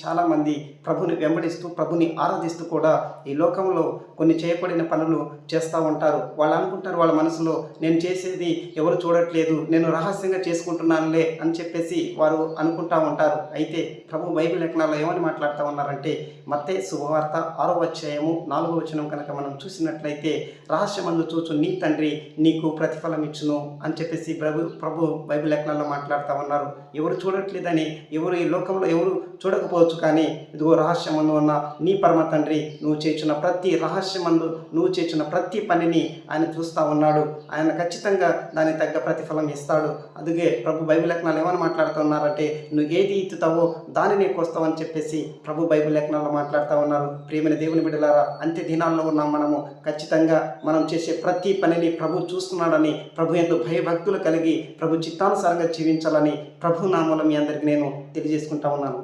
చాలామంది ప్రభుని వెంబడిస్తూ ప్రభుని ఆరాధిస్తూ కూడా ఈ లోకంలో కొన్ని చేయకూడని పనులు చేస్తూ ఉంటారు. వాళ్ళు అనుకుంటారు వాళ్ళ మనసులో, నేను చేసేది ఎవరు చూడట్లేదు, నేను రహస్యంగా చేసుకుంటున్నానులే అని చెప్పేసి వారు అనుకుంటూ ఉంటారు. అయితే ప్రభు బైబిల్ లేఖనాల్లో ఏమని మాట్లాడుతూ ఉన్నారంటే, మత్తయి శుభవార్త 6వ అధ్యాయము 4వ వచనం కనుక మనం చూసినట్లయితే, రహస్యమందు చూచు నీ తండ్రి నీకు ప్రతిఫలం ఇచ్చును అని చెప్పేసి ప్రభు బైబిల్ లేఖనాల్లో మాట్లాడుతూ ఉన్నారు. ఎవరు చూడట్లేదని, ఎవరు ఈ లోకంలో ఎవరు చూడకపోవచ్చు, కానీ ఇదిగో రహస్యమందు ఉన్న నీ పరమ తండ్రి నువ్వు చేసిన ప్రతి రహస్యమందు నువ్వు చేసిన ప్రతి పనిని ఆయన చూస్తూ ఉన్నాడు. ఆయన ఖచ్చితంగా దానికి తగ్గ ప్రతిఫలం ఇస్తాడు. అందుకే ప్రభు బైబిల్ లేఖనాలు ఏమని మాట్లాడుతున్నారంటే, నువ్వు ఏది ఇత్తుతావో దానిని కోస్తావని చెప్పేసి ప్రభు బైబిల్ లేఖనాల్లో మాట్లాడుతూ ఉన్నారు. ప్రియమైన దేవుని బిడ్డలారా, అంత్య దినాల్లో ఉన్నాం మనము. ఖచ్చితంగా మనం చేసే ప్రతి పనిని ప్రభు చూస్తున్నాడని, ప్రభు యందు భయభక్తులు కలిగి ప్రభు చిత్తానుసారంగా జీవించాలని ప్రభు నామములో మీ అందరికీ నేను తెలియజేసుకుంటా ఉన్నాను.